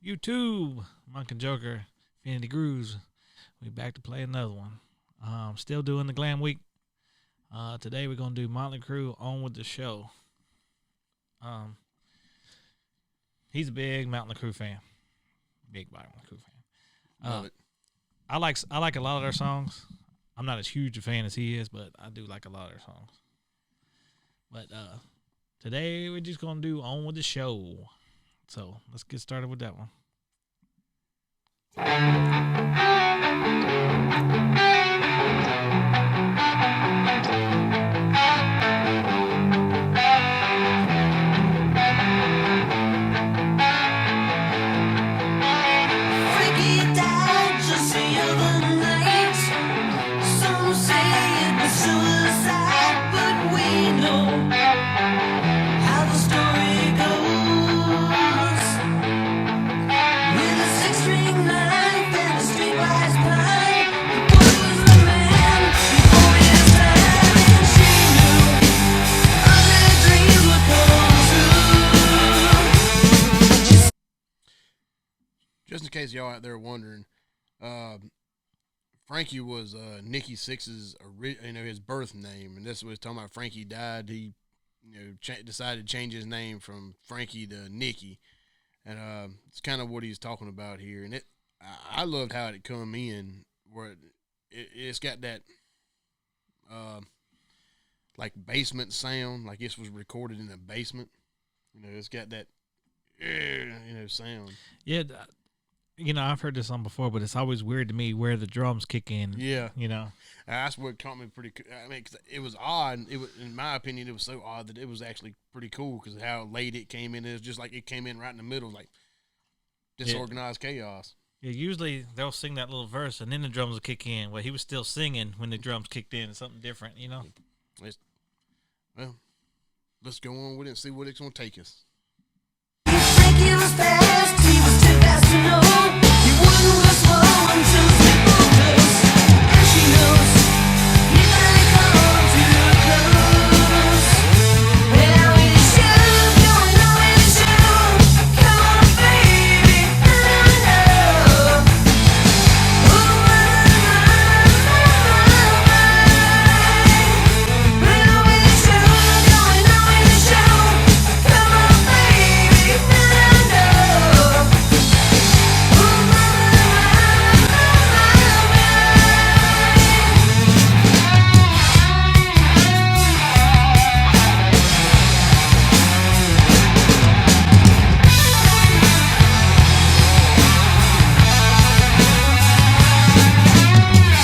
YouTube, Monk and Joker, Infinity Grooves. We back to play another one. Still doing the Glam Week. Today we're gonna do Motley Crue on with the show. He's a big Motley Crue fan. Big Motley Crue fan. Love it. I like a lot of their songs. I'm not as huge a fan as he is, but I do like a lot of their songs. But today we're just gonna do on with the show. So let's get started with that one. Just in case y'all out there wondering, Frankie was Nikki Sixx's his birth name, and this was talking about. Frankie died. He decided to change his name from Frankie to Nikki, and it's kind of what he's talking about here. And I loved how it come in, where it's got that like basement sound, like this was recorded in a basement. It's got that sound. Yeah. I've heard this song before, but it's always weird to me where the drums kick in. Yeah. That's what caught me pretty. I mean, 'cause it was odd. It was, in my opinion, it was so odd that it was actually pretty cool because how late it came in. It was just like it came in right in the middle, like disorganized chaos. Yeah, usually they'll sing that little verse and then the drums will kick in. Well, he was still singing when the drums kicked in. It's something different, Well, let's go on with it and see what it's going to take us. He was fast, he was too fast to know. He wouldn't go slow until people knows. And she knows he better come too close. And now we should, going on with the show. Come on, baby, I know. Oh, now we should, going on with the show. Come on, baby, I know.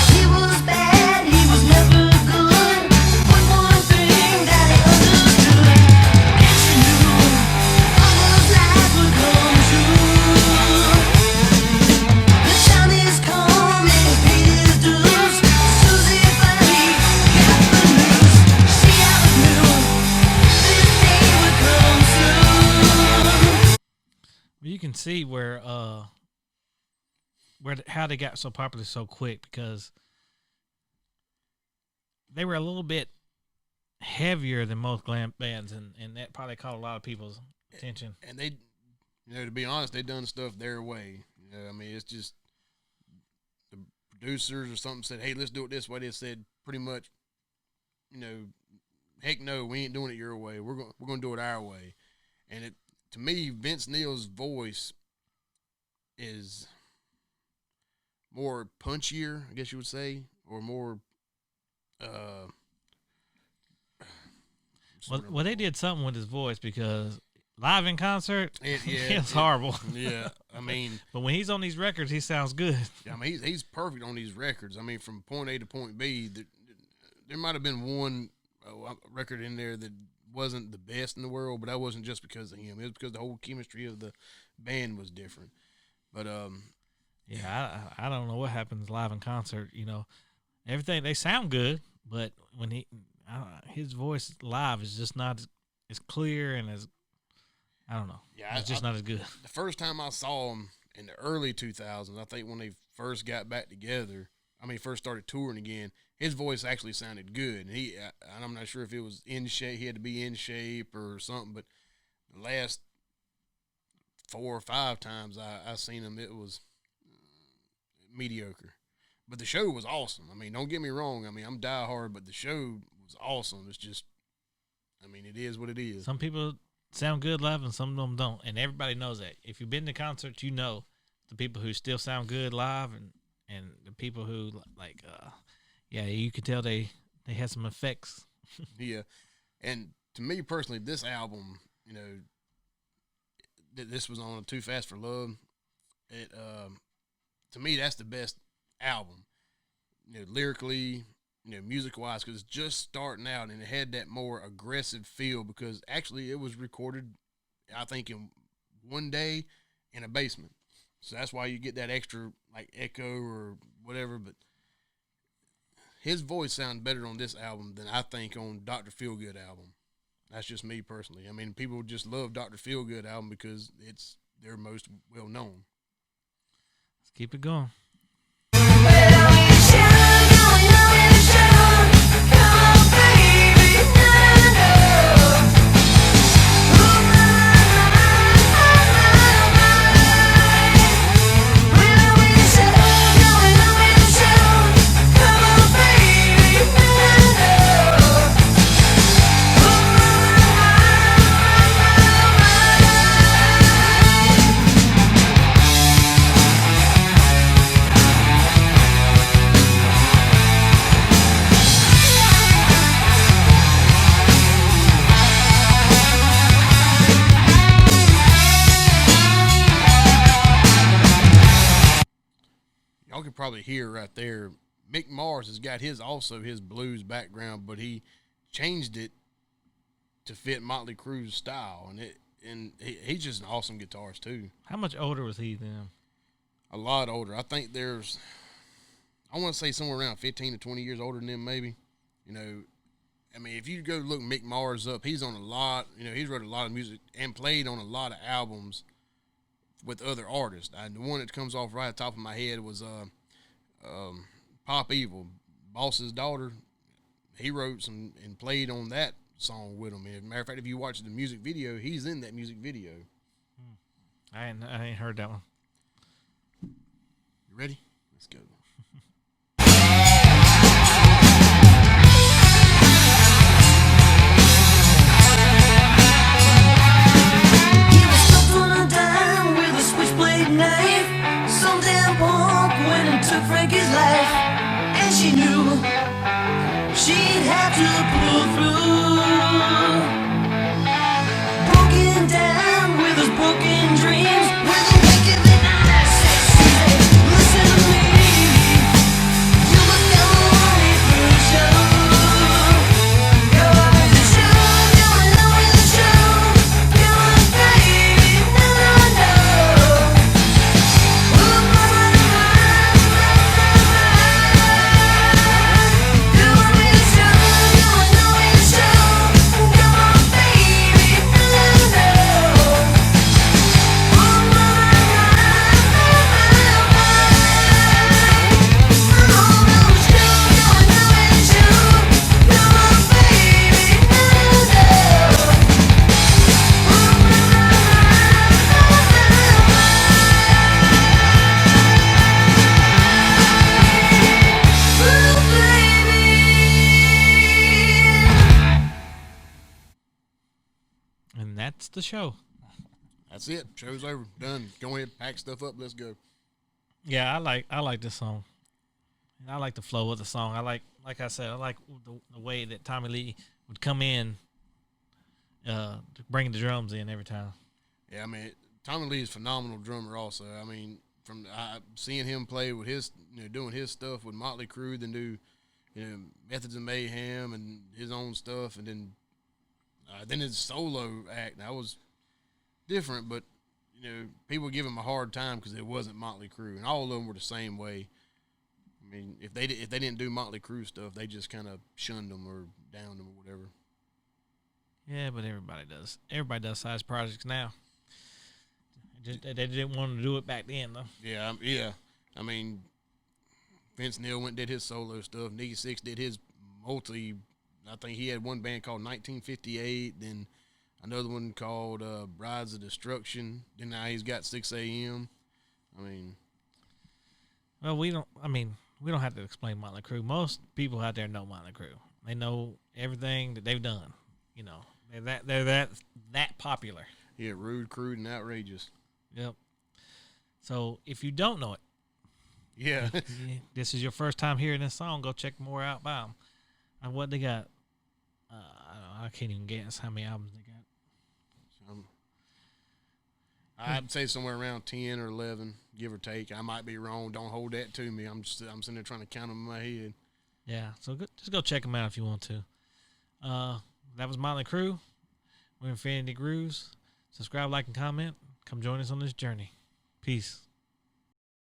He was bad, he was never good. But one thing that he understood, and she knew all those lies would come true. The time is come and he paid his dues. Susie finally got the news. She always knew this day would come soon. You can see where how they got so popular so quick because they were a little bit heavier than most glam bands, and that probably caught a lot of people's attention. And they, to be honest, they done stuff their way. I mean, it's just the producers or something said, "Hey, let's do it this way." They said pretty much, heck no, we ain't doing it your way. We're gonna do it our way. And to me, Vince Neil's voice is more punchier, I guess you would say, or more. Well, they did something with his voice because live in concert, it's horrible. Yeah, I mean, but when he's on these records, he sounds good. I mean, he's perfect on these records. I mean, from point A to point B, there might have been one record in there that wasn't the best in the world, but that wasn't just because of him. It was because the whole chemistry of the band was different. But yeah, I don't know what happens live in concert. Everything they sound good, but when his voice live is just not as clear and as I don't know. Yeah, it's just not as good. The first time I saw him in the early 2000s, I think when they first got back together, first started touring again, his voice actually sounded good. And I'm not sure if it was in shape, he had to be in shape or something, but the last 4 or 5 times I seen him, it was mediocre. But the show was awesome. I mean, don't get me wrong. I mean, I'm diehard, but the show was awesome. It's just, I mean, it is what it is. Some people sound good live and some of them don't. And everybody knows that. If you've been to concerts, you know the people who still sound good live and the people who, like, yeah, you could tell they had some effects. Yeah. And to me personally, this album, you know, this was on Too Fast for Love. It, to me, that's the best album, you know, lyrically, you know, music wise, because it's just starting out and it had that more aggressive feel because actually it was recorded, I think, in one day in a basement. So that's why you get that extra like echo or whatever. But his voice sounds better on this album than I think on Dr. Feelgood album. That's just me personally. I mean, people just love Dr. Feelgood album because it's their most well known. Let's keep it going. Y'all can probably hear right there. Mick Mars has got his blues background, but he changed it to fit Motley Crue's style, and he's just an awesome guitarist too. How much older was he then? A lot older. I think I want to say somewhere around 15 to 20 years older than him, maybe. You know, I mean, if you go look Mick Mars up, he's on a lot. You know, he's wrote a lot of music and played on a lot of albums with other artists. The one that comes off right at the top of my head was Pop Evil, Boss's Daughter. He wrote some and played on that song with him. As a matter of fact, if you watch the music video, he's in that music video. I ain't heard that one. You ready? Let's go. Frankie's life, and she knew she'd have to pull through. Broken down with his broken dreams, with a wicked night, she said, listen to me, you must go away for the show. Go away the show, go away the show, go on baby, no, no, no. And that's the show. That's it. Show's over. Done. Go ahead, pack stuff up. Let's go. Yeah, I like this song. And I like the flow of the song. Like I said, I like the way that Tommy Lee would come in, to bring the drums in every time. Yeah, I mean, Tommy Lee is a phenomenal drummer also. I mean, from seeing him play with his, you know, doing his stuff with Motley Crue, then do, you know, Methods of Mayhem and his own stuff, and then his solo act. That was different, but, you know, people give him a hard time because it wasn't Motley Crue, and all of them were the same way. I mean, if they didn't do Motley Crue stuff, they just kind of shunned them or downed them or whatever. Yeah, but everybody does. Everybody does size projects now. They didn't want to do it back then, though. Yeah, yeah. I mean, Vince Neil went and did his solo stuff. Nicky Six did his multi. I think he had one band called 1958. Then Another one called Brides of Destruction. Then now he's got 6 a.m. I mean, Well, we don't. I mean, we don't have to explain Motley Crue. Most people out there know Motley Crue. They know everything that they've done. You know, they're that popular. yeah, rude, crude, and outrageous. Yep. So if you don't know it, Yeah. this is your first time hearing this song, go check more out by them. And what they got? I can't even guess how many albums they got. I'd say somewhere around 10 or 11, give or take. I might be wrong. Don't hold that to me. I'm sitting there trying to count them in my head. Yeah, so just go check them out if you want to. That was Motley Crue. We're Infinity Grooves. Subscribe, like, and comment. Come join us on this journey. Peace.